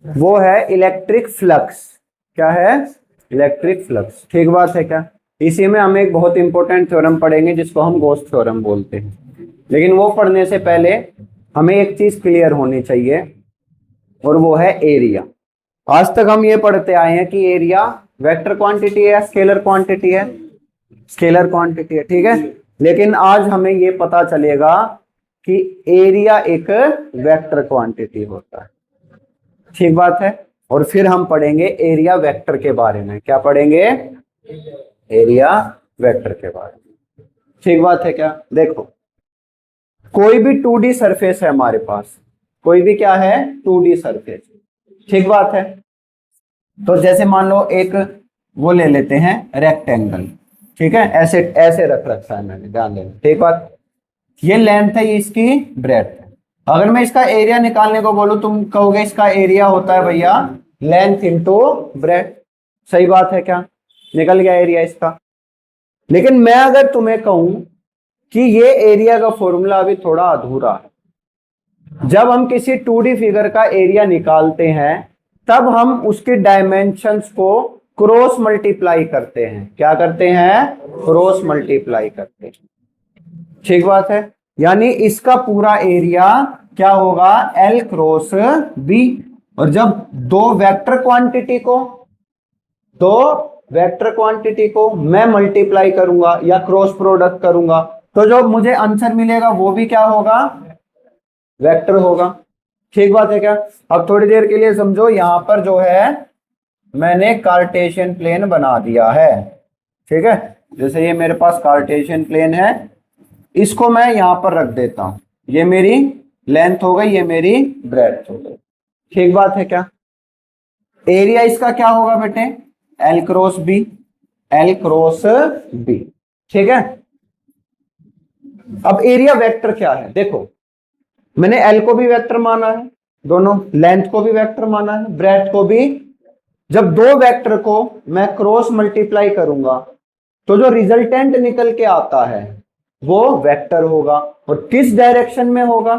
वो है electric flux. क्या है? Electric flux. ठीक बात है क्या? इसी में हम एक बहुत इंपॉर्टेंट थ्योरम पढ़ेंगे जिसको हम गॉस थ्योरम बोलते हैं। लेकिन वो पढ़ने से पहले हमें एक चीज क्लियर होनी चाहिए और वो है एरिया। आज तक हम ये पढ़ते आए हैं कि एरिया वेक्टर क्वांटिटी है, स्केलर क्वांटिटी है। स्केलर क्वांटिटी है, ठीक है। लेकिन आज हमें ये पता चलेगा कि एरिया एक वेक्टर क्वांटिटी होता है। ठीक बात है। और फिर हम पढ़ेंगे एरिया वेक्टर के बारे में। क्या पढ़ेंगे? एरिया वेक्टर के बारे में। ठीक बात है क्या? देखो, कोई भी 2D सरफेस है हमारे पास। कोई भी क्या है? 2D surface. ठीक बात है। तो जैसे मान लो एक वो ले लेते हैं रेक्टेंगल। ठीक है, ऐसे ऐसे रख रखा है मैंने, ध्यान देना। ठीक बात। ये लेंथ है, इसकी ब्रेड्थ है। अगर मैं इसका एरिया निकालने को बोलूं, तुम कहोगे इसका एरिया होता है भैया लेंथ इंटू ब्रेड्थ। सही बात है क्या? निकल गया एरिया इसका। लेकिन मैं अगर तुम्हें कहूं कि ये एरिया का फॉर्मूला अभी थोड़ा अधूरा है। जब हम किसी 2D फिगर का एरिया निकालते हैं तब हम उसकी डायमेंशंस को क्रॉस मल्टीप्लाई करते हैं। क्या करते हैं? क्रॉस मल्टीप्लाई करते हैं। ठीक बात है। यानी इसका पूरा एरिया क्या होगा? L cross B। और जब दो वेक्टर क्वांटिटी को मैं मल्टीप्लाई करूंगा या क्रॉस प्रोडक्ट करूंगा तो जो मुझे आंसर मिलेगा वो भी क्या होगा? वेक्टर होगा। ठीक बात है क्या? अब थोड़ी देर के लिए समझो, यहां पर जो है मैंने कार्टेशियन प्लेन बना दिया है। ठीक है, जैसे ये मेरे पास कार्टेशियन प्लेन है, इसको मैं यहां पर रख देता हूं। ये मेरी लेंथ हो गई, ये मेरी ब्रेड्थ हो गई। ठीक बात है क्या? एरिया इसका क्या होगा बेटे? L cross B। L cross B। ठीक है। अब एरिया वेक्टर क्या है? देखो, मैंने L को भी वेक्टर माना है, दोनों लेंथ को भी वेक्टर माना है, ब्रेड्थ को भी। जब दो वेक्टर को मैं क्रॉस मल्टीप्लाई करूंगा तो जो रिजल्टेंट निकल के आता है वो वेक्टर होगा। और किस डायरेक्शन में होगा?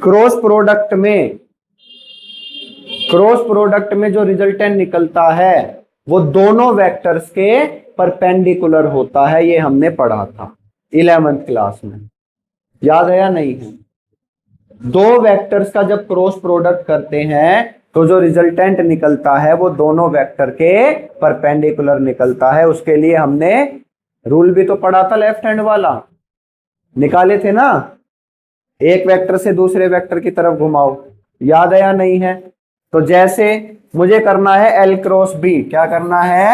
क्रॉस प्रोडक्ट में जो रिजल्टेंट निकलता है वो दोनों वेक्टर्स के परपेंडिकुलर होता है। ये हमने पढ़ा था 11th क्लास में, याद है या नहीं है? दो वेक्टर्स का जब क्रॉस प्रोडक्ट करते हैं तो जो रिजल्टेंट निकलता है वो दोनों वेक्टर के परपेंडिकुलर निकलता है। उसके लिए हमने रूल भी तो पढ़ा था, लेफ्ट हैंड वाला निकाले थे ना, एक वेक्टर से दूसरे वेक्टर की तरफ घुमाओ। याद है या नहीं है? तो जैसे मुझे करना है L क्रॉस B। क्या करना है?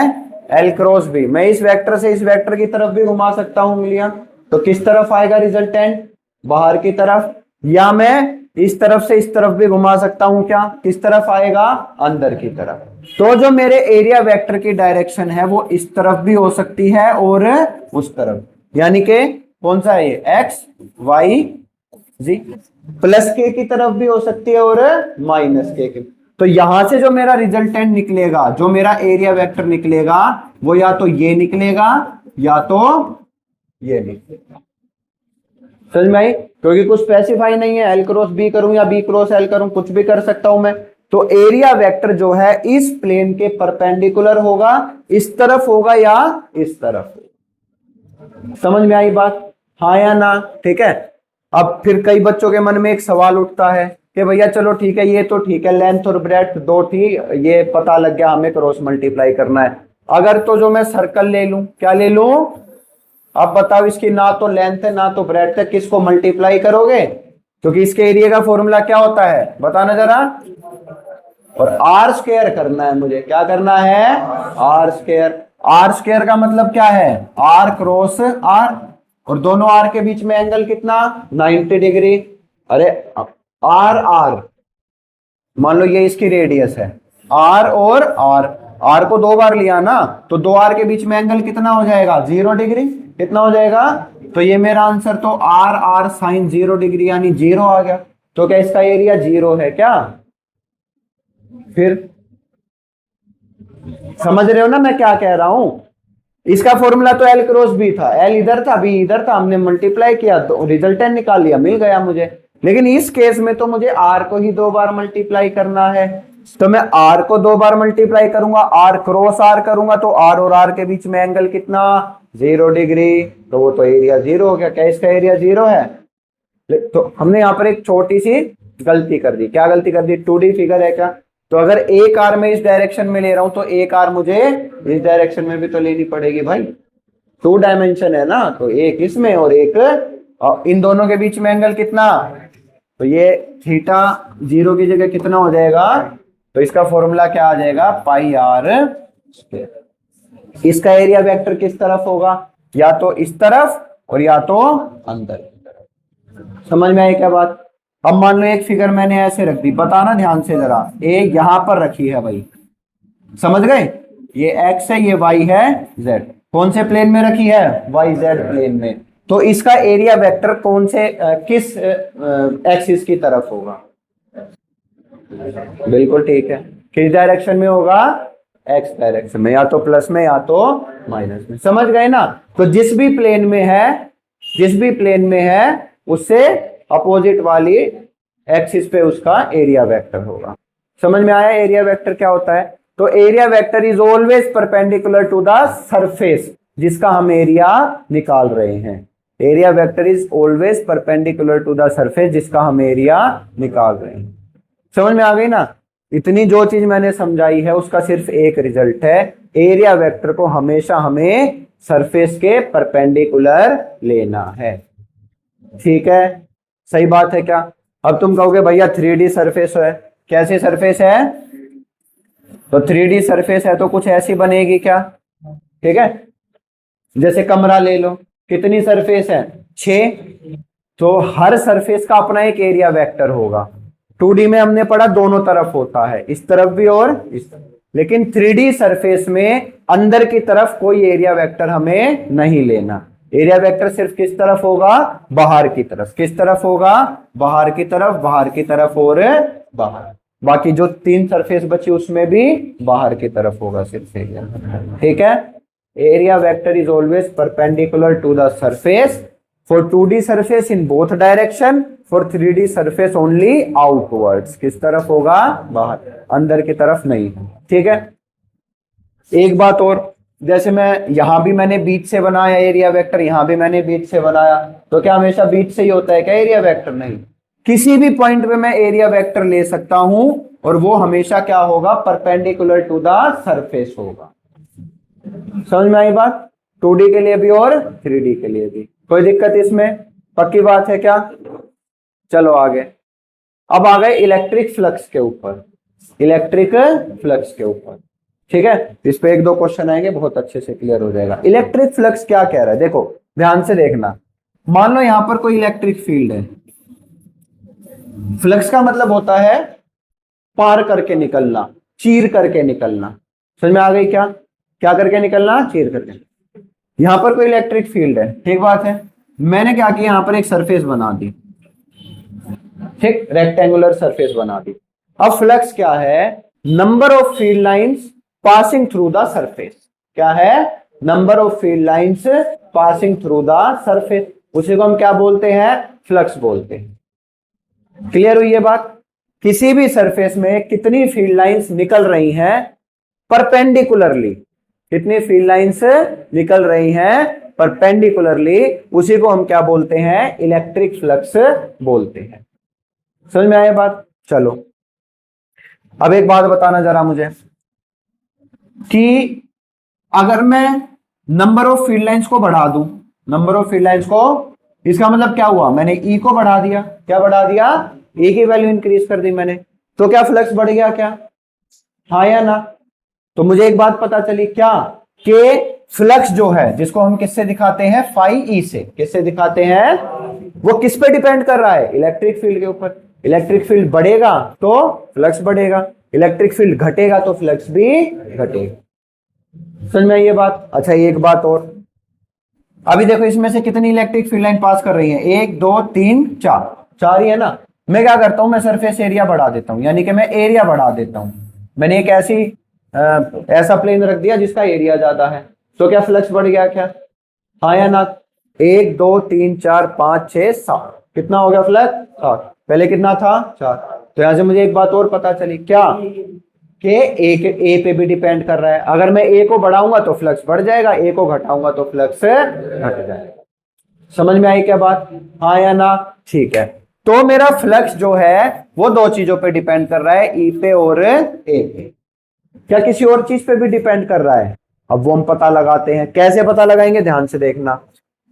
L cross B। मैं इस वेक्टर से इस वेक्टर की तरफ भी घुमा सकता हूं उंगलियां। तो किस तरफ आएगा रिजल्टेंट? बाहर की तरफ। या मैं इस तरफ से इस तरफ भी घुमा सकता हूं। क्या किस तरफ आएगा? अंदर की तरफ। तो जो मेरे एरिया वेक्टर की डायरेक्शन है वो इस तरफ भी हो सकती है और उस तरफ। यानी कि कौन सा है ये? X Y Z। प्लस के की तरफ भी हो सकती है और माइनस के की। तो यहां से जो मेरा रिजल्टेंट निकलेगा, जो मेरा एरिया वेक्टर निकलेगा, वो या तो ये निकलेगा या तो ये निकलेगा। समझ में आई? क्योंकि कुछ स्पेसिफाई नहीं है, L क्रॉस B करूं या B क्रॉस L करूं, कुछ भी कर सकता हूं मैं। तो एरिया वेक्टर जो है इस प्लेन के परपेंडिकुलर होगा, इस तरफ होगा या इस तरफ। समझ में आई बात? हाँ या ना? ठीक है। अब फिर कई बच्चों के मन में एक सवाल उठता है कि भैया चलो ठीक है, ये तो ठीक है, लेंथ और ब्रेड्थ दो थी, ये पता लग गया, हमें क्रॉस मल्टीप्लाई करना है। अगर तो जो मैं सर्कल ले लूं, क्या ले लूं? अब बताओ, इसकी ना तो लेंथ है ना तो ब्रेड्थ है, किसको मल्टीप्लाई करोगे? क्योंकि इसके एरिया का फॉर्मूला क्या होता है बताना जरा। और आर स्क्वायर करना है मुझे। क्या करना है? Are square. आर स्क्वायर का मतलब क्या है? R cross r. और दोनों आर के बीच में एंगल कितना? 90 डिग्री। अरे आर आर, मान लो ये इसकी रेडियस है, आर और आर, आर को दो बार लिया ना, तो दो आर के बीच में एंगल कितना हो जाएगा? 0 डिग्री। कितना हो जाएगा? तो ये मेरा आंसर तो आर आर साइन 0 डिग्री यानी 0 आ गया। तो क्या इसका एरिया 0 है क्या? फिर समझ रहे हो ना मैं क्या कह रहा हूं? इसका फॉर्मूला तो एल क्रॉस बी था, एल इधर था बी इधर था, हमने मल्टीप्लाई किया तो रिजल्टेंट निकाल लिया, मिल गया मुझे। लेकिन इस केस में तो मुझे आर को ही 2 बार मल्टीप्लाई करना है, तो मैं आर को 2 बार मल्टीप्लाई करूंगा, आर क्रॉस आर करूंगा तो आर और आर के बीच में एंगल कितना 0 डिग्री, तो वो तो एरिया 0 हो गया। क्या इसका एरिया 0 है? तो हमने यहाँ पर एक छोटी सी गलती कर दी। क्या गलती कर दी? 2D फिगर है क्या, तो अगर एक आर में इस डायरेक्शन में ले रहा हूं तो एक आर मुझे इस डायरेक्शन में भी तो लेनी पड़ेगी भाई, 2 डायमेंशन है ना, तो एक इसमें और एक, और इन दोनों के बीच में एंगल कितना, तो ये थीटा 0 की जगह कितना हो जाएगा, तो इसका फॉर्मूला क्या आ जाएगा, पाई आर स्क्वायर। इसका एरिया वेक्टर किस तरफ होगा, या तो इस तरफ और या तो अंदर की तरफ। समझ में आई क्या बात? अब मान लो एक फिगर मैंने ऐसे रख दी, बताना ध्यान से जरा, एक यहां पर रखी है भाई, समझ गए, ये x है ये y है z, कौन से प्लेन में रखी है, yz प्लेन में, तो इसका एरिया वेक्टर कौन से किस एक्सिस की तरफ होगा, बिल्कुल ठीक है, किस डायरेक्शन में होगा, x डायरेक्शन में, या तो प्लस में या तो माइनस में। समझ गए ना? तो जिस भी प्लेन में है उससे अपोजिट वाली एक्सिस पे उसका एरिया वेक्टर होगा। समझ में आया एरिया वेक्टर क्या होता है? तो area vector is always perpendicular to the surface जिसका हम एरिया निकाल रहे हैं। Area vector is always perpendicular to the surface जिसका हम एरिया निकाल रहे हैं। समझ में आ गई ना? इतनी जो चीज मैंने समझाई है उसका सिर्फ एक रिजल्ट है, एरिया वेक्टर को हमेशा हमें सरफेस के परपेंडिकुलर लेना है। ठीक है, सही बात है क्या? अब तुम कहोगे भैया 3D सरफेस है, कैसी सरफेस है, तो 3D सरफेस है तो कुछ ऐसी बनेगी क्या, ठीक है, जैसे कमरा ले लो, कितनी सरफेस है 6, तो हर सरफेस का अपना एक एरिया वेक्टर होगा। 2D में हमने पढ़ा दोनों तरफ होता है, इस तरफ भी और इस तरफ, लेकिन 3D सरफेस में अंदर की तरफ कोई एरिया वेक्टर हमें नहीं लेना। एरिया वेक्टर सिर्फ किस तरफ होगा, बाहर की तरफ। किस तरफ होगा, बाहर की तरफ, बाहर की तरफ और बाहर। बाकी जो 3 सरफेस बची उसमें भी बाहर की तरफ होगा सिर्फ एरिया। ठीक है, area vector is always perpendicular to the surface for 2D surface in both direction, for 3D surface only outwards. किस तरफ होगा, बाहर, अंदर की तरफ नहीं। ठीक है, एक बात और, जैसे मैं यहां भी मैंने बीच से बनाया एरिया वेक्टर, यहां भी मैंने बीच से बनाया, तो क्या हमेशा बीच से ही होता है क्या एरिया वेक्टर? नहीं, किसी भी पॉइंट पे मैं एरिया वेक्टर ले सकता हूं और वो हमेशा क्या होगा, परपेंडिकुलर टू द सरफेस होगा। समझ में आई बात? 2D के लिए भी और 3D के लिए भी। कोई दिक्कत इसमें? पक्की बात है क्या? चलो आगे। अब आ गए इलेक्ट्रिक फ्लक्स के ऊपर, इलेक्ट्रिक फ्लक्स के ऊपर। ठीक है, इस पे 1-2 क्वेश्चन आएंगे, बहुत अच्छे से क्लियर हो जाएगा। इलेक्ट्रिक फ्लक्स क्या कह रहा है, देखो ध्यान से देखना। मान लो यहां पर कोई इलेक्ट्रिक फील्ड है, फ्लक्स का मतलब होता है पार करके निकलना, चीर करके निकलना। समझ में आ गई क्या? क्या करके निकलना, चीर करके। यहां पर कोई इलेक्ट्रिक फील्ड है, ठीक बात है, मैंने क्या किया, यहां पर एक सरफेस बना दी, ठीक, रेक्टेंगुलर सरफेस बना दी। अब फ्लक्स क्या है, number of field lines passing through the surface. क्या है, number of field lines passing through the surface, उसी को हम क्या बोलते हैं, फ्लक्स बोलते हैं। क्लियर हुई ये बात? किसी भी सरफेस में कितनी फील्ड लाइंस निकल रही हैं परपेंडिकुलरली, कितनी फील्ड लाइंस निकल रही हैं परपेंडिकुलरली, उसी को हम क्या बोलते हैं, इलेक्ट्रिक फ्लक्स बोलते हैं। समझ में आया बात? चलो अब एक बात बताना जरा मुझे कि अगर मैं नंबर ऑफ फील्ड लाइंस को बढ़ा दूं, नंबर ऑफ फील्ड लाइंस को, इसका मतलब क्या हुआ, मैंने ई को बढ़ा दिया, क्या बढ़ा दिया, ई की वैल्यू इंक्रीज कर दी मैंने, तो क्या फ्लक्स बढ़ गया क्या, हाँ या ना? तो मुझे एक बात पता चली क्या, कि फ्लक्स जो है जिसको हम किससे दिखाते हैं, फाई ई से, किससे दिखाते हैं, वो किस पे डिपेंड कर रहा है, इलेक्ट्रिक फील्ड के ऊपर। इलेक्ट्रिक फील्ड बढ़ेगा तो फ्लक्स बढ़ेगा, इलेक्ट्रिक फील्ड घटेगा तो फ्लक्स भी घटेगा। समझ में आई ये बात? अच्छा एक बात और, अभी देखो इसमें से कितनी इलेक्ट्रिक फील्ड लाइन पास कर रही है, 1 2 3 4 ही है ना। मैं क्या करता हूं, मैं सरफेस एरिया बढ़ा देता हूं, यानी कि मैं एरिया बढ़ा देता हूं। मैंने एक ऐसा प्लेन रख दिया जिसका एरिया ज्यादा है, तो क्या फ्लक्स बढ़ गया क्या? हाँ या ना? 1 2 3 4 5 6 7, कितना हो गया फ्लक्स? 7। पहले कितना था? 4। तो यहां से मुझे एक बात और पता चली, क्या कि ए पे भी डिपेंड कर रहा है। अगर मैं ए को बढ़ाऊंगा तो फ्लक्स बढ़ जाएगा, ए को घटाऊंगा तो फ्लक्स घट जाएगा। समझ में आई क्या बात? हाँ या ना? ठीक है। तो मेरा फ्लक्स जो है वो दो चीजों पे डिपेंड कर रहा है, ई पे और ए पे। क्या किसी और चीज पे भी डिपेंड कर रहा है? अब वो हम पता लगाते हैं। कैसे पता लगाएंगे, ध्यान से देखना।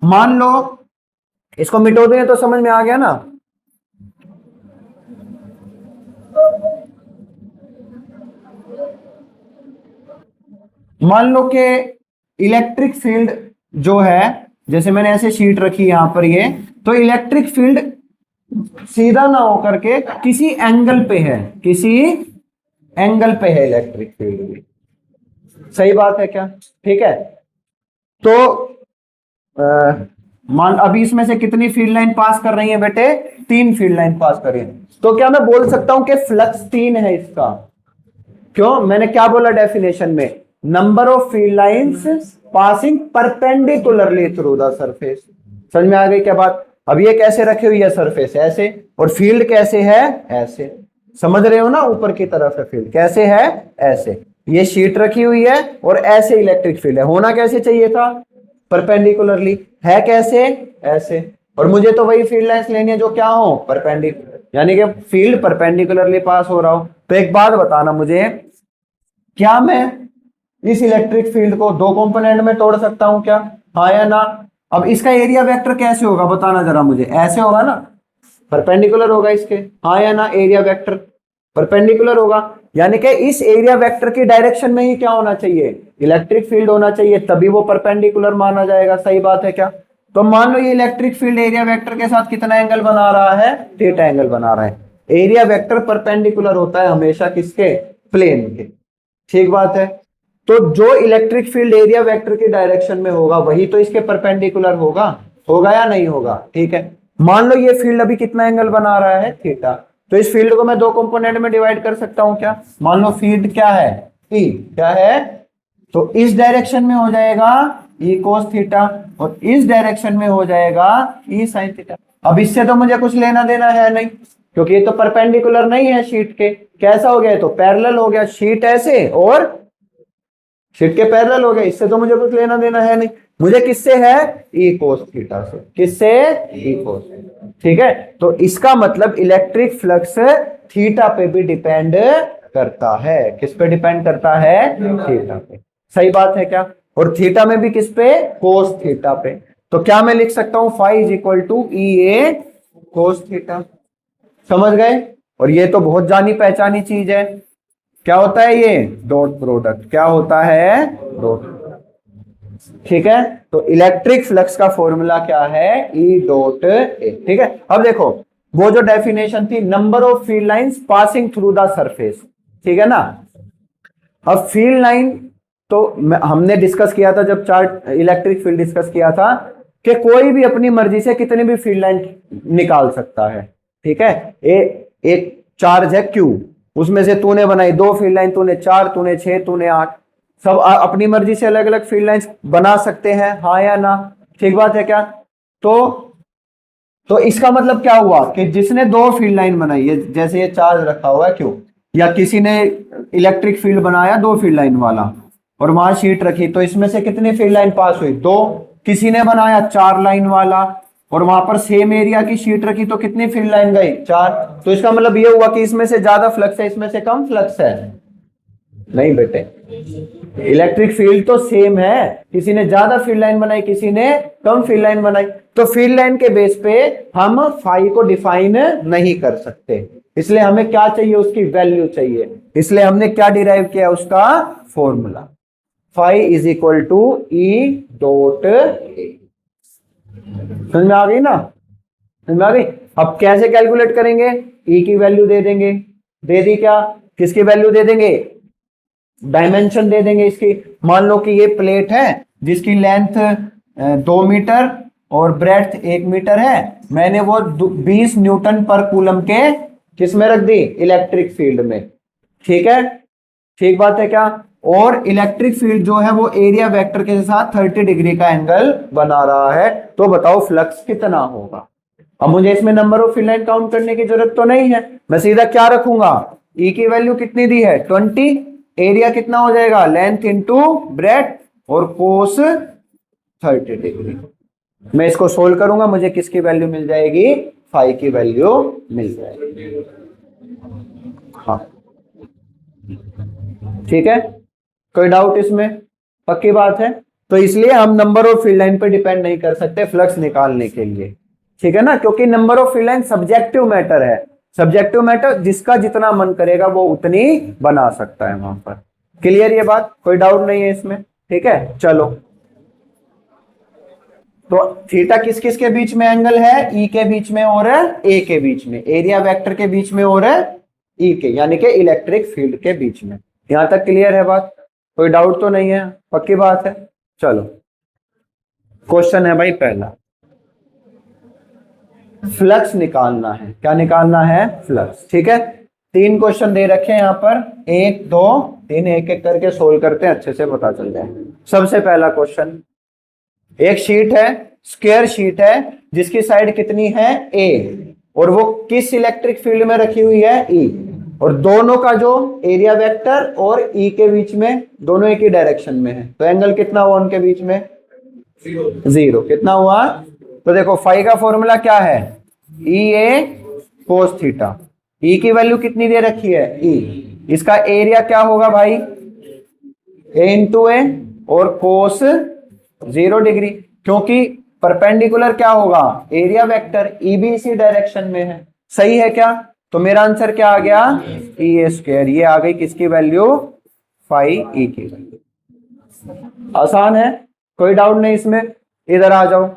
मान लो इसको मिटो दें तो समझ में आ गया ना। मान लो कि इलेक्ट्रिक फील्ड जो है, जैसे मैंने ऐसे शीट रखी यहां पर ये, तो इलेक्ट्रिक फील्ड सीधा ना होकर के किसी एंगल पे है, किसी एंगल पे है इलेक्ट्रिक फील्ड भी। सही बात है क्या? ठीक है। तो मान अभी इसमें से कितनी फील्ड लाइन पास कर रही है बेटे? 3 फील्ड लाइन पास कर रही है। तो क्या मैं बोल सकता हूं कि फ्लक्स 3 है इसका? क्यों? मैंने क्या बोला डेफिनेशन में? Number of field lines passing perpendicularly through the surface. समझ में आ गई क्या बात? अब ये कैसे रखी हुई है सरफेस? ऐसे, और फील्ड कैसे है? ऐसे। समझ रहे हो ना? ऊपर की तरफ है फील्ड, कैसे है? ऐसे। ये शीट रखी हुई है और ऐसे इलेक्ट्रिक फील्ड है। होना कैसे चाहिए था? परपेंडिकुलरली। है कैसे? ऐसे। और मुझे तो वही फील्ड लाइंस लेनी है जो क्या हो? परपेंडिकुलर, यानी कि फील्ड परपेंडिकुलरली पास हो रहा हो। तो एक बात बताना मुझे, क्या मैं इस इलेक्ट्रिक फील्ड को 2 कंपोनेंट में तोड़ सकता हूं क्या? हाँ या ना? अब इसका एरिया वेक्टर कैसे होगा बताना जरा मुझे। ऐसे होगा ना? परपेंडिकुलर होगा इसके। हाँ या ना? एरिया वेक्टर परपेंडिकुलर होगा, यानी कि इस एरिया वेक्टर की डायरेक्शन में ही क्या होना चाहिए? इलेक्ट्रिक फील्ड होना चाहिए, तभी वो परपेंडिकुलर माना जाएगा। सही बात है क्या? तो मान लो ये इलेक्ट्रिक फील्ड एरिया वेक्टर के साथ कितना एंगल बना रहा है? थीटा एंगल बना रहा है। एरिया वेक्टर परपेंडिकुलर होता है हमेशा किसके? प्लेन के। ठीक बात है। तो जो इलेक्ट्रिक फील्ड एरिया वेक्टर की डायरेक्शन में होगा वही तो इसके परपेंडिकुलर होगा। होगा या नहीं होगा? ठीक है। मान लो ये फील्ड अभी कितना एंगल बना रहा है? थीटा। तो इस फील्ड को मैं 2 कंपोनेंट में डिवाइड कर सकता हूं क्या? मान लो फील्ड क्या है? ई। क्या है? तो इस डायरेक्शन में हो जाएगा ई कोस थीटा, और इस डायरेक्शन में हो जाएगा ई साइन थीटा। अब इससे तो मुझे कुछ लेना देना है नहीं, क्योंकि ये तो परपेंडिकुलर नहीं है शीट के। कैसा हो गया? तो पैरेलल हो गया। शीट ऐसे और शीट के पैरेलल हो गया, इससे तो मुझे कुछ लेना देना है नहीं। मुझे किससे है? ई कोस थीटा से। किससे? ई कोस। ठीक है। तो इसका मतलब इलेक्ट्रिक फ्लक्स थीटा पे भी डिपेंड करता है। किस पे डिपेंड करता है? थीटा पे। सही बात है क्या? और थीटा में भी किस पे? कोस थीटा पे। तो क्या मैं लिख सकता हूं? Phi is equal to E A cos theta. समझ गए? और ये तो बहुत जानी पहचानी चीज है। क्या होता है ये? Dot product. क्या होता है? डॉट। ठीक है। तो इलेक्ट्रिक फ्लक्स का फॉर्मूला क्या है? ई डॉट ए। ठीक है। अब देखो वो जो डेफिनेशन थी, number of field lines passing through the surface. ठीक है ना? अब फील्ड लाइन तो हमने डिस्कस किया था जब चार्ट इलेक्ट्रिक फील्ड डिस्कस किया था, कि कोई भी अपनी मर्जी से कितनी भी फील्ड लाइन निकाल सकता है। ठीक है। एक चार्ज है क्यू, उसमें से तूने बनाई 2 फील्ड लाइन, तूने 4, तूने 6, तूने 8, सब अपनी मर्जी से अलग अलग फील्ड लाइंस बना सकते हैं। हाँ या ना? ठीक बात है क्या? तो इसका मतलब क्या हुआ कि जिसने 2 फील्ड लाइन बनाई है, जैसे ये चार्ज रखा हुआ है क्यों, या किसी ने इलेक्ट्रिक फील्ड बनाया 2 फील्ड लाइन वाला और वहां शीट रखी, तो इसमें से कितनी फील्ड लाइन पास हुई? 2। किसी ने बनाया 4 लाइन वाला और वहां पर सेम एरिया की शीट रखी, तो कितनी फील्ड लाइन गई? 4। तो इसका मतलब ये हुआ कि इसमें से ज्यादा फ्लक्स है, इसमें से कम फ्लक्स है। नहीं बेटे, इलेक्ट्रिक फील्ड तो सेम है, किसी ने ज्यादा फील्ड लाइन बनाई, किसी ने कम फील्ड लाइन बनाई। तो फील्ड लाइन के बेस पे हम फाई को डिफाइन नहीं कर सकते, इसलिए हमें क्या चाहिए? उसकी वैल्यू चाहिए। इसलिए हमने क्या डिराइव किया? उसका formula phi is equal to E dot A. समझ में आ गई ना? समझ में आ गई? अब कैसे कैलकुलेट करेंगे? ई की वैल्यू दे देंगे। दे दी क्या? किसकी वैल्यू दे देंगे? डायमेंशन दे देंगे इसकी। मान लो कि ये प्लेट है जिसकी लेंथ 2 मीटर और ब्रेड्थ 1 मीटर है। मैंने वो 20 न्यूटन पर कूलम के किस में रख दी? इलेक्ट्रिक फील्ड में। ठीक है। ठीक बात है क्या? और इलेक्ट्रिक फील्ड जो है वो एरिया वेक्टर के साथ 30 डिग्री का एंगल बना रहा है, तो बताओ फ्लक्स कितना होगा। अब मुझे इसमें number of field line count करने की जरूरत तो नहीं है, मैं सीधा क्या रखूंगा, ई की वैल्यू कितनी दी है 20, एरिया कितना हो जाएगा लेंथ इंटू ब्रेथ और कोस 30 डिग्री। मैं इसको सोल्व करूंगा, मुझे किसकी वैल्यू मिल जाएगी, फाई की वैल्यू मिल जाएगी। हाँ ठीक है, कोई डाउट इसमें, पक्की बात है। तो इसलिए हम नंबर ऑफ फील्ड लाइन पर डिपेंड नहीं कर सकते फ्लक्स निकालने के लिए, ठीक है ना, क्योंकि number of field line subjective matter है। सब्जेक्टिव मैटर जिसका जितना मन करेगा वो उतनी बना सकता है वहां पर। क्लियर ये बात, कोई डाउट नहीं है इसमें, ठीक है। चलो, तो थीटा किस किस के बीच में एंगल है, ई के बीच में और ए के बीच में, एरिया वेक्टर के बीच में और ई के, यानी कि इलेक्ट्रिक फील्ड के बीच में। यहां तक क्लियर है बात, कोई डाउट तो नहीं है, पक्की बात है। चलो, क्वेश्चन है भाई पहला, फ्लक्स निकालना है। क्या निकालना है, फ्लक्स, ठीक है। 3 क्वेश्चन दे रखे हैं यहां पर, 1 2 3, एक एक करके सोल्व करते हैं, अच्छे से पता चल जाए। सबसे पहला क्वेश्चन, एक शीट है, स्क्वायर शीट है, जिसकी साइड कितनी है ए, और वो किस इलेक्ट्रिक फील्ड में रखी हुई है, ई, और दोनों का जो एरिया वेक्टर और ई के बीच में दोनों एक ही डायरेक्शन में है, तो एंगल कितना हुआ उनके बीच में, 0। कितना हुआ, तो देखो फाई का फॉर्मूला क्या है, ई ए कोस थीटा, ई की वैल्यू कितनी दे रखी है, ई, इसका एरिया क्या होगा भाई, ए इंटू ए, और कोस 0 डिग्री, क्योंकि परपेंडिकुलर क्या होगा, एरिया वेक्टर, ई भी इसी डायरेक्शन में है, सही है क्या। तो मेरा आंसर क्या आ गया, ई ए स्क्वायर, ये आ गई किसकी वैल्यू, फाई ई की वैल्यू। आसान है, कोई डाउट नहीं इसमें। इधर आ जाओ,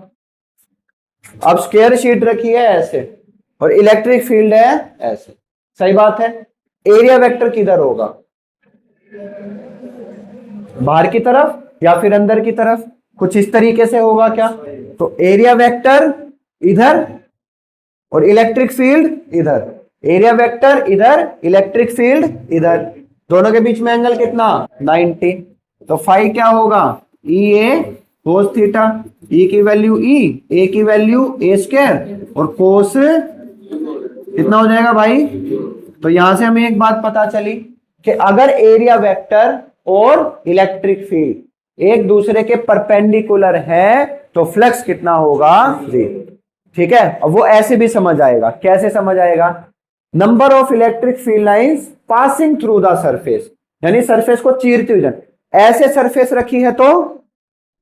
अब स्क्वायर शीट रखी है ऐसे और इलेक्ट्रिक फील्ड है ऐसे, सही बात है। एरिया वेक्टर किधर होगा, बाहर की तरफ या फिर अंदर की तरफ, कुछ इस तरीके से होगा क्या, तो एरिया वेक्टर इधर और इलेक्ट्रिक फील्ड इधर, एरिया वेक्टर इधर, इलेक्ट्रिक फील्ड इधर, दोनों के बीच में एंगल कितना 90, तो फाई क्या होगा, ई ए कोस थीटा, ई की वैल्यू ई, ए की वैल्यू ए स्क्वायर, और कोस कितना हो जाएगा भाई। तो यहां से हमें एक बात पता चली कि अगर एरिया वेक्टर और इलेक्ट्रिक फील्ड एक दूसरे के परपेंडिकुलर है तो फ्लक्स कितना होगा, 0, ठीक है। अब वो ऐसे भी समझ आएगा, कैसे समझ आएगा, number of electric field lines passing through the surface, यानी सरफेस को चीरती हुई, ऐसे सरफेस रखी है तो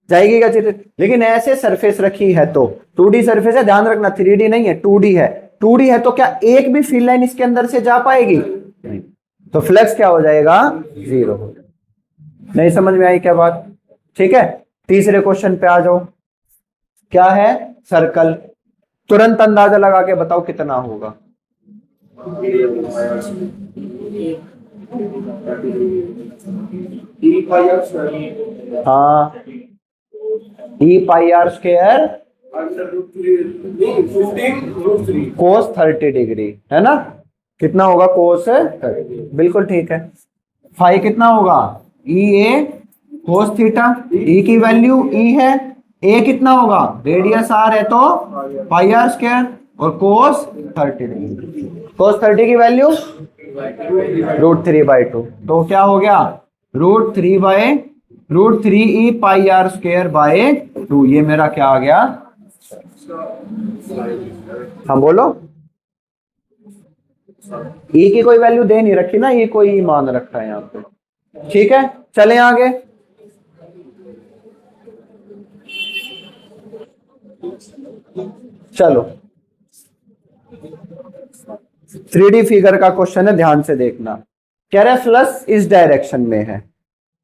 जाएगी क्या चित्र, लेकिन ऐसे सरफेस रखी है तो 2D सरफेस है, ध्यान रखना 3D नहीं है, 2D है। 2D है तो क्या एक भी फील्ड लाइन इसके अंदर से जा पाएगी, नहीं, तो फ्लक्स क्या हो जाएगा, 0 हो जाएगा। नहीं समझ में आई क्या बात, ठीक है। तीसरे क्वेश्चन पे आ जाओ, क्या है, सर्कल, तुरंत अंदाजा लगा के बताओ कितना होगा, हाँ, ई पाई आर स्क्वायर कोस 30 डिग्री, है ना, कितना होगा कोस 30, बिल्कुल ठीक है। फाई कितना होगा, ई ए कोस थीटा, ई की वैल्यू ई है, ए कितना होगा, रेडियस आर है तो पाई आर स्क्वायर, और कोस 30 डिग्री, कोस 30 की वैल्यू √3/2, तो क्या हो गया, √3 पाई आर स्क्वायर बाय 2, ये मेरा क्या आ गया, हाँ बोलो, ई की कोई वैल्यू दे नहीं रखी ना, ये कोई मान रखा है यहाँ पे, ठीक है। चले आगे, चलो 3D फिगर का क्वेश्चन है, ध्यान से देखना। कह रहा है फ्लक्स इस डायरेक्शन में है,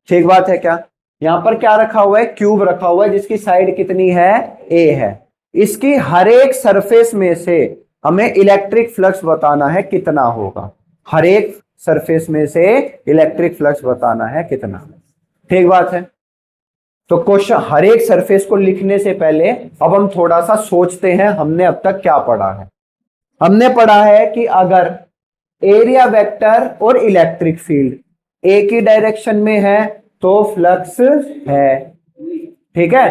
ठीक बात है क्या। यहां पर क्या रखा हुआ है, क्यूब रखा हुआ है जिसकी साइड कितनी है, ए है। इसकी हर एक सरफेस में से हमें इलेक्ट्रिक फ्लक्स बताना है कितना होगा, हर एक सरफेस में से इलेक्ट्रिक फ्लक्स बताना है कितना, ठीक बात है। तो क्वेश्चन, हर एक सरफेस को लिखने से पहले अब हम थोड़ा सा सोचते हैं हमने अब तक क्या पढ़ा है। हमने पढ़ा है कि अगर एरिया वेक्टर और इलेक्ट्रिक फील्ड एक ही डायरेक्शन में है तो फ्लक्स है, ठीक है।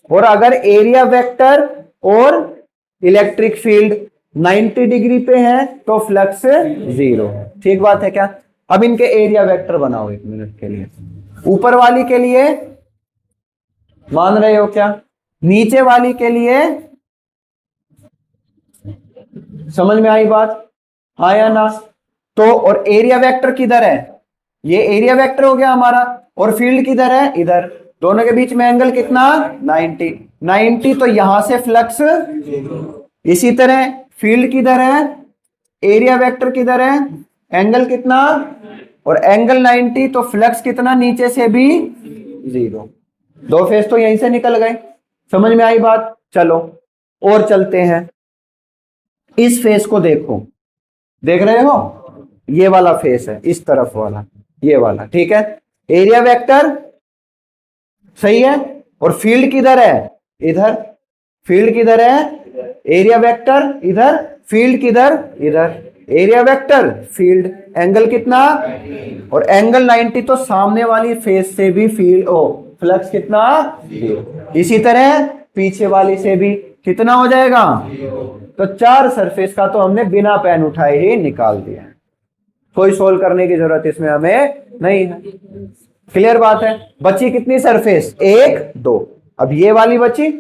और अगर एरिया वेक्टर और इलेक्ट्रिक फील्ड 90 डिग्री पे है तो फ्लक्स 0, ठीक बात है क्या। अब इनके एरिया वेक्टर बनाओ 1 मिनट के लिए। ऊपर वाली के लिए मान रहे हो क्या, नीचे वाली के लिए समझ में आई बात, हाँ या ना। तो और एरिया वेक्टर किधर है, ये एरिया वेक्टर हो गया हमारा, और फील्ड किधर है, इधर। दोनों के बीच में एंगल कितना 90, तो यहां से फ्लक्स। इसी तरह फील्ड किधर है, एरिया वेक्टर किधर है, एंगल कितना, और एंगल 90, तो फ्लक्स कितना, नीचे से भी 0। दो फेस तो यहीं से निकल गए, समझ में आई बात। चलो और चलते हैं, इस फेस को देखो, देख रहे हो, ये वाला फेस है, इस तरफ वाला, ये वाला, ठीक है। एरिया वेक्टर सही है, और फील्ड किधर है, इधर। फील्ड किधर है, एरिया वेक्टर इधर, फील्ड किधर, इधर। एरिया वेक्टर फील्ड, एंगल कितना, और एंगल 90, तो सामने वाली फेस से भी फील्ड फ्लक्स कितना 0। इसी तरह पीछे वाली से भी कितना हो जाएगा। तो 4 सरफेस का तो हमने बिना पेन उठाए ही निकाल दिया, कोई सोल्व करने की जरूरत इसमें हमें नहीं है। क्लियर बात है। बची कितनी सरफेस, 1 2। अब ये वाली बची,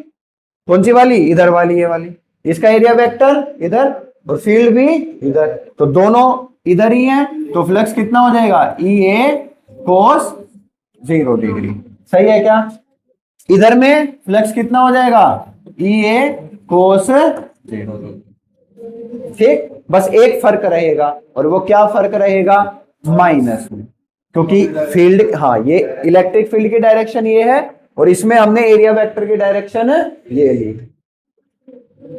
कौन सी वाली, इधर वाली, ये वाली। इसका एरिया वेक्टर इधर और फील्ड भी इधर, तो दोनों इधर ही है, तो फ्लक्स कितना हो जाएगा, EA cos 0 डिग्री। सही है क्या। इधर में फ्लक्स कितना हो जाएगा, EA cos 0। ठीक, बस एक फर्क रहेगा, और वो क्या फर्क रहेगा, माइनस में, क्योंकि फील्ड, हाँ ये इलेक्ट्रिक फील्ड की डायरेक्शन ये है, और इसमें हमने एरिया वेक्टर की डायरेक्शन ये ली।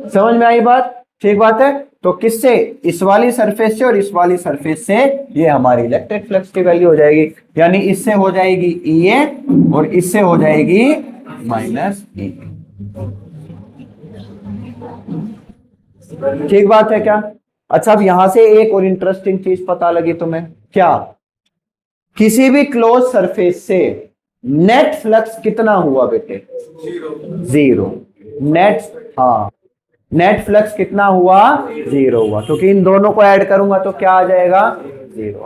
समझ में आई बात, ठीक बात है। तो किससे, इस वाली सरफेस से और इस वाली सरफेस से ये हमारी इलेक्ट्रिक फ्लक्स की वैल्यू हो जाएगी, यानी इससे हो जाएगी EA और इससे हो जाएगी -E। ठीक बात है क्या। अच्छा, अब यहां से एक और इंटरेस्टिंग चीज पता लगी तुम्हें, क्या, किसी भी क्लोज सरफेस से नेट फ्लक्स कितना हुआ बेटे, 0। नेट, हाँ नेट फ्लक्स कितना हुआ, 0 हुआ, क्योंकि इन दोनों को ऐड करूंगा तो क्या आ जाएगा, 0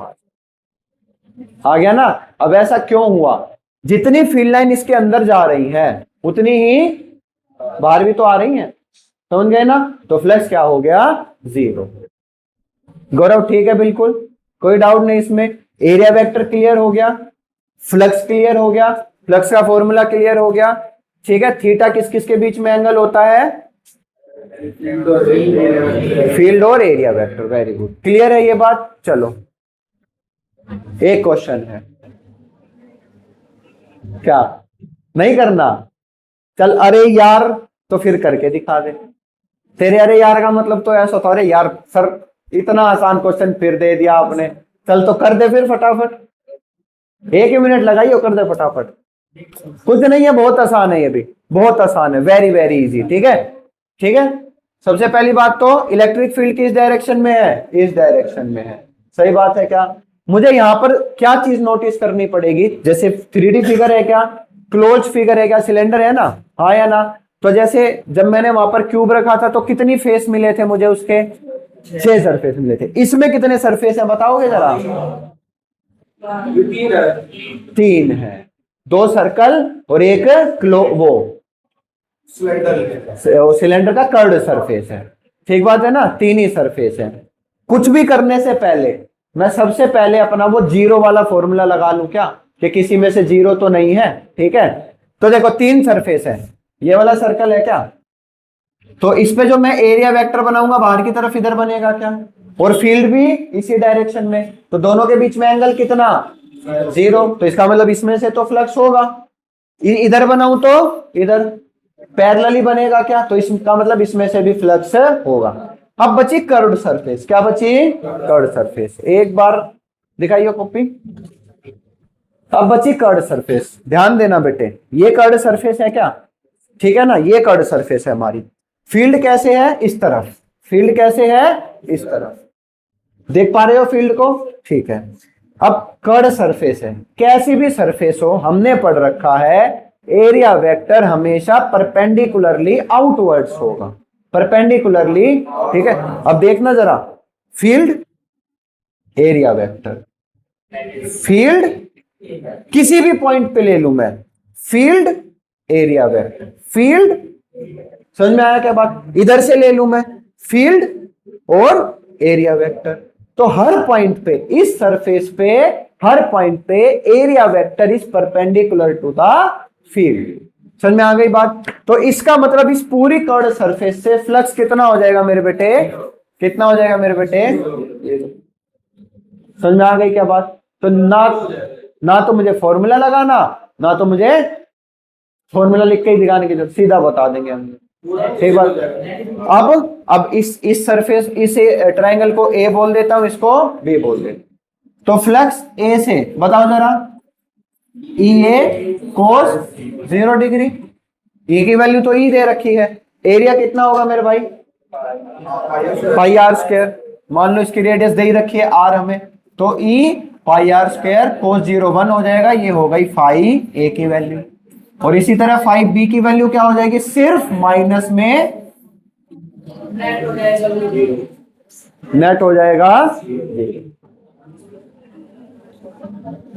आ गया ना। अब ऐसा क्यों हुआ, जितनी फील्ड लाइन इसके अंदर जा रही है उतनी ही बाहर भी तो आ रही है, समझ गए ना। तो फ्लक्स क्या हो गया, 0। गौरव ठीक है, बिल्कुल कोई डाउट नहीं इसमें। एरिया वेक्टर क्लियर हो गया, फ्लक्स क्लियर हो गया, फ्लक्स का फॉर्मूला क्लियर हो गया, ठीक है। थीटा किस किस के बीच में एंगल होता है, फील्ड और area vector. Very good, clear है ये बात। चलो एक क्वेश्चन है, क्या नहीं करना, चल अरे यार तो फिर करके दिखा दे। तेरे अरे यार का मतलब तो ऐसा था, अरे यार सर इतना आसान क्वेश्चन फिर दे दिया आपने, चल तो कर दे फिर फटाफट, 1 मिनट लगाइए कर दे फटाफट। कुछ नहीं है, बहुत आसान है, ये भी बहुत आसान है, वेरी वेरी इजी। ठीक है, ठीक है। सबसे पहली बात तो इलेक्ट्रिक फील्ड किस डायरेक्शन में है, इस डायरेक्शन में है, सही बात है क्या। मुझे यहां पर क्या चीज नोटिस करनी पड़ेगी, जैसे 3D फिगर है क्या, क्लोज फिगर है क्या, सिलेंडर है ना, हाँ या ना। तो जैसे जब मैंने वहां पर क्यूब रखा था तो कितनी फेस मिले थे मुझे, उसके 6 सरफेस मिले थे। इसमें कितने सरफेस है बताओगे जरा, 3 है, 2 सर्कल और एक वो सिलेंडर का कर्ड सरफेस है, ठीक बात है ना, 3 ही सरफेस है। कुछ भी करने से पहले मैं सबसे पहले अपना वो 0 वाला फॉर्मूला लगा लूं क्या, कि किसी में से 0 तो नहीं है, ठीक है। तो देखो 3 सरफेस है, ये वाला सर्कल है क्या, तो इस पे जो मैं एरिया वेक्टर बनाऊंगा बाहर की तरफ इधर बनेगा क्या, और फील्ड भी इसी डायरेक्शन में, तो दोनों के बीच में एंगल कितना 0, तो इसका मतलब इसमें से तो फ्लक्स होगा। इधर बनाऊं तो इधर पैरेलली बनेगा क्या, तो इसका मतलब इसमें से भी फ्लक्स होगा। अब बची कर्व्ड सरफेस, क्या बची, कर्व्ड सरफेस, एक बार दिखाइए कॉपी। अब बची कर्व्ड सरफेस, ध्यान देना बेटे, ये कर्व्ड सरफेस है क्या, ठीक है ना, ये कर्व्ड सरफेस है हमारी। फील्ड कैसे है, इस तरफ, फील्ड कैसे है, इस तरफ, देख पा रहे हो फील्ड को, ठीक है। अब कर्ड सरफेस है, कैसी भी सरफेस हो, हमने पढ़ रखा है एरिया वेक्टर हमेशा परपेंडिकुलरली आउटवर्ड्स होगा, परपेंडिकुलरली। ठीक है, अब देखना जरा, फील्ड एरिया वेक्टर, फील्ड किसी भी पॉइंट पे ले लूं मैं, फील्ड एरिया वेक्टर, फील्ड, समझ में आया क्या बात? इधर से ले लूं मैं फील्ड और एरिया वेक्टर, तो हर पॉइंट पे, इस सरफेस पे हर पॉइंट पे area vector is perpendicular to the field. समझ में आ गई बात? तो इसका मतलब इस पूरी कर्ड सरफेस से फ्लक्स कितना हो जाएगा मेरे बेटे, कितना हो जाएगा मेरे बेटे? समझ में आ गई क्या बात? तो ना तो मुझे फॉर्मूला लगाना, ना तो मुझे फॉर्मूला लिख के ही दिखाने की जरूरत, सीधा बता देंगे हम। ठीक बात। अब इस सरफेस, इस ट्रायंगल को ए बोल देता हूं, इसको बी बोल देता हूं। तो फ्लक्स ए से बताओ जरा, ई ए कोस 0 डिग्री, ई की वैल्यू तो ई दे रखी है, एरिया कितना होगा मेरे भाई? पाई आर स्क्वायर, मान लो इसकी रेडियस दे ही रखी है आर हमें, तो ई पाई आर स्क्वायर कोस 0 1 हो जाएगा, ये हो गई फाई ए की वैल्यू। और इसी तरह फाइव बी की वैल्यू क्या हो जाएगी? सिर्फ माइनस में नेट हो जाएगा।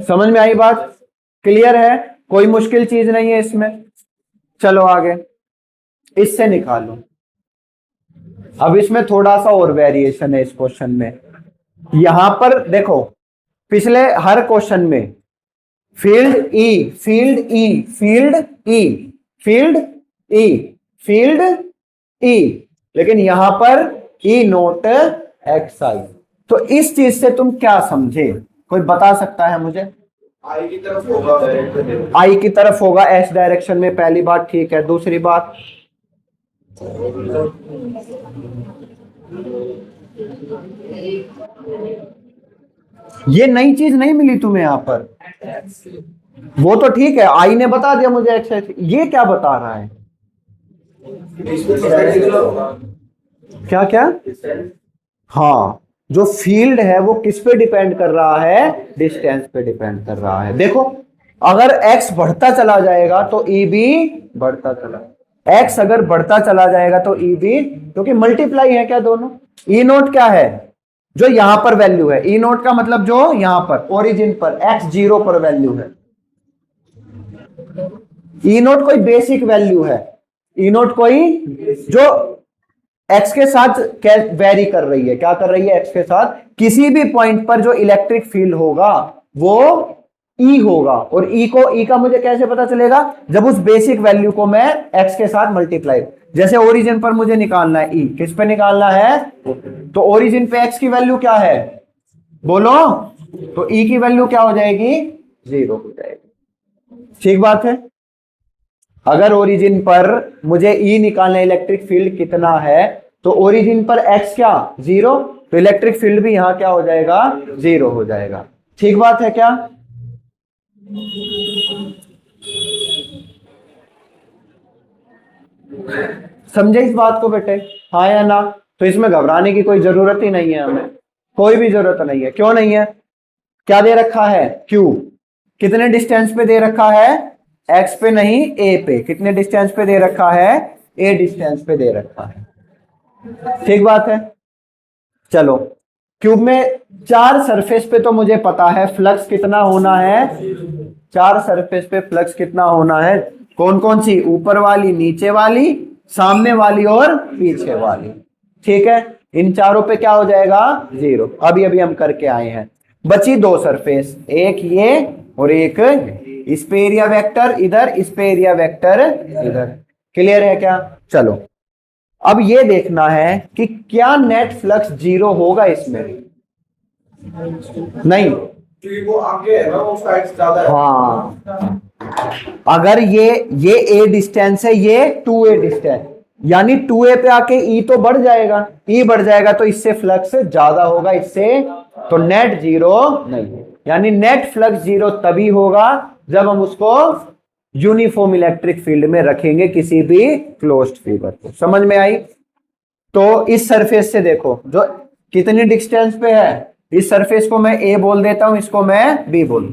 समझ में आई बात? क्लियर है? कोई मुश्किल चीज नहीं है इसमें। चलो आगे, इससे निकालो। अब इसमें थोड़ा सा और वेरिएशन है इस क्वेश्चन में। यहां पर देखो, पिछले हर क्वेश्चन में field E, field E, field E, field E, field E, लेकिन यहां पर ई नोट एक्स आई। तो इस चीज से तुम क्या समझे, कोई बता सकता है मुझे? आई की तरफ होगा, आई की तरफ होगा एस डायरेक्शन में, पहली बात ठीक है। दूसरी बात, ये नई चीज नहीं मिली तुम्हें यहां पर, वो तो ठीक है, आई ने बता दिया मुझे एक्स एक्स, ये क्या बता रहा है? क्या क्या? हाँ, जो फील्ड है वो किस पे डिपेंड कर रहा है? डिस्टेंस पे डिपेंड कर रहा है। देखो, अगर x बढ़ता चला जाएगा तो ई भी बढ़ता चला, x अगर बढ़ता चला जाएगा तो ई भी, क्योंकि मल्टीप्लाई है क्या दोनों। ई नोट क्या है? जो यहां पर वैल्यू है, ई नोट का मतलब जो यहां पर ओरिजिन पर x0 पर वैल्यू है। ई नोट कोई बेसिक वैल्यू है, ई नोट कोई जो x के साथ वेरी कर रही है, क्या कर रही है? x के साथ किसी भी पॉइंट पर जो इलेक्ट्रिक फील्ड होगा वो E होगा। और E को, E का मुझे कैसे पता चलेगा? जब उस बेसिक वैल्यू को मैं x के साथ मल्टीप्लाई, जैसे ओरिजिन पर मुझे निकालना है E, किस पे निकालना है? तो ओरिजिन पे x की वैल्यू क्या है बोलो? तो E की वैल्यू क्या हो जाएगी? 0 हो जाएगी। ठीक बात है। अगर ओरिजिन पर मुझे E निकालना है, इलेक्ट्रिक फील्ड कितना है, तो ओरिजिन पर x क्या? 0, तो इलेक्ट्रिक फील्ड भी यहां क्या हो जाएगा? 0 हो जाएगा। ठीक बात है क्या? समझे इस बात को बेटे? हाँ या ना? तो इसमें घबराने की कोई जरूरत ही नहीं है, हमें कोई भी जरूरत नहीं है। क्यों नहीं है? क्या दे रखा है? Q कितने डिस्टेंस पे दे रखा है? x पे नहीं, a पे। कितने डिस्टेंस पे दे रखा है? a डिस्टेंस पे दे रखा है। ठीक बात है। चलो, क्यूब में 4 सरफेस पे तो मुझे पता है फ्लक्स कितना होना है। 4 सरफेस पे फ्लक्स कितना होना है? कौन कौन सी? ऊपर वाली, नीचे वाली, सामने वाली और पीछे वाली। ठीक है, इन चारों पे क्या हो जाएगा? 0। अभी अभी हम करके आए हैं। बची 2 सरफेस, एक ये और एक इस पे एरिया वेक्टर इधर, इस पे एरिया वेक्टर इधर। क्लियर है क्या? चलो, अब ये देखना है कि क्या नेट फ्लक्स 0 होगा इसमें? नहीं, वो आगे है ना, वो साइड ज्यादा है। हाँ, अगर ये a डिस्टेंस है, ये 2a डिस्टेंस, यानी 2a पे आके e तो बढ़ जाएगा, e बढ़ जाएगा तो इससे फ्लक्स ज्यादा होगा, इससे तो नेट 0 नहीं। यानी नेट फ्लक्स 0 तभी होगा जब हम उसको यूनिफॉर्म इलेक्ट्रिक फील्ड में रखेंगे, किसी भी क्लोज्ड फिगर को। समझ में आई? तो इस सरफेस से देखो, जो कितनी डिस्टेंस पे है? इस सरफेस को मैं ए बोल देता हूं, इसको मैं बी बोल,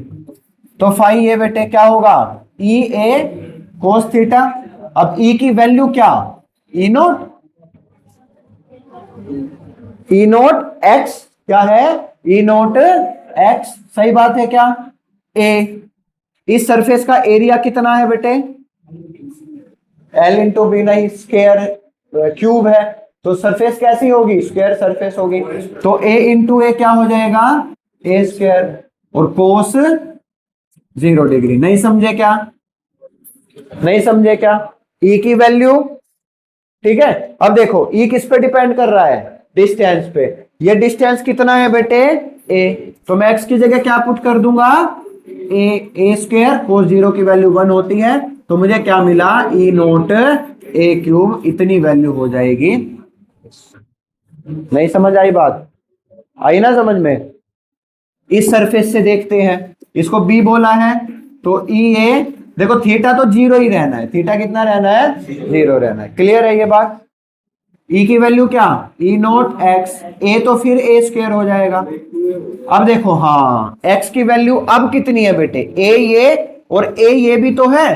तो फाई ए बेटे क्या होगा, ई ए कोस थीटा। अब ई की वैल्यू क्या, ई नोट, ई नोट एक्स क्या है, ई नोट एक्स, सही बात है क्या। ए, इस सरफेस का एरिया कितना है बेटे, एल इंटू बी, नहीं स्क्वायर क्यूब है, तो सरफेस कैसी होगी, स्क्वायर सरफेस होगी, तो ए इंटू ए क्या हो जाएगा, ए स्क्वायर, और कोस 0 डिग्री। नहीं समझे क्या, नहीं समझे क्या, ई की वैल्यू, ठीक है। अब देखो ई किस पे डिपेंड कर रहा है, डिस्टेंस पे, ये डिस्टेंस कितना है बेटे, ए, तो मैं एक्स की जगह क्या पुट कर दूंगा, ए स्क्वायर, कोस 0 की वैल्यू 1 होती है, तो मुझे क्या मिला, ई नोट ए क्यूब, इतनी वैल्यू हो जाएगी। नहीं समझ आई बात, आई ना समझ में। इस सरफेस से देखते हैं, इसको बी बोला है, तो ई ए, देखो थीटा तो 0 ही रहना है, थीटा कितना रहना है, 0 रहना है, क्लियर है ये बात। ई की वैल्यू क्या, ई नोट एक्स, ए तो फिर ए स्क्वायर हो जाएगा। अब देखो हाँ, एक्स की वैल्यू अब कितनी है बेटे, ए ये और ए ये भी तो है,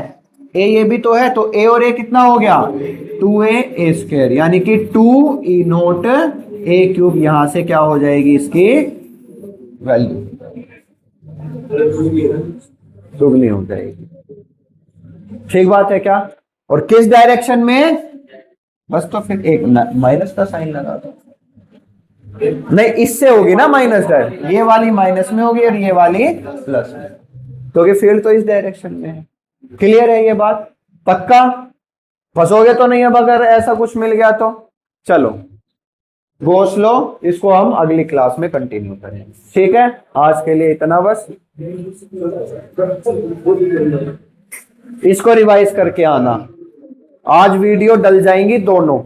ए ये भी तो है, तो ए और ए कितना हो गया, 2a स्क्वायर, यानी कि 2 ई नोट ए क्यूब, यहां से क्या हो जाएगी इसकी वैल्यू, दुगनी हो जाएगी। ठीक बात है क्या, और किस डायरेक्शन में, बस तो फिर एक माइनस का साइन लगा दो, नहीं इससे होगी ना माइनस डायरेक्ट, ये वाली माइनस में होगी और ये वाली प्लस में, क्योंकि फील्ड तो इस डायरेक्शन में है। क्लियर है ये बात, पक्का, फंसोगे तो नहीं अब अगर ऐसा कुछ मिल गया तो। चलो गोस लो, इसको हम अगली क्लास में कंटिन्यू करेंगे, ठीक है। आज के लिए इतना बस, इसको रिवाइज करके आना, आज वीडियो डल जाएंगी दोनों।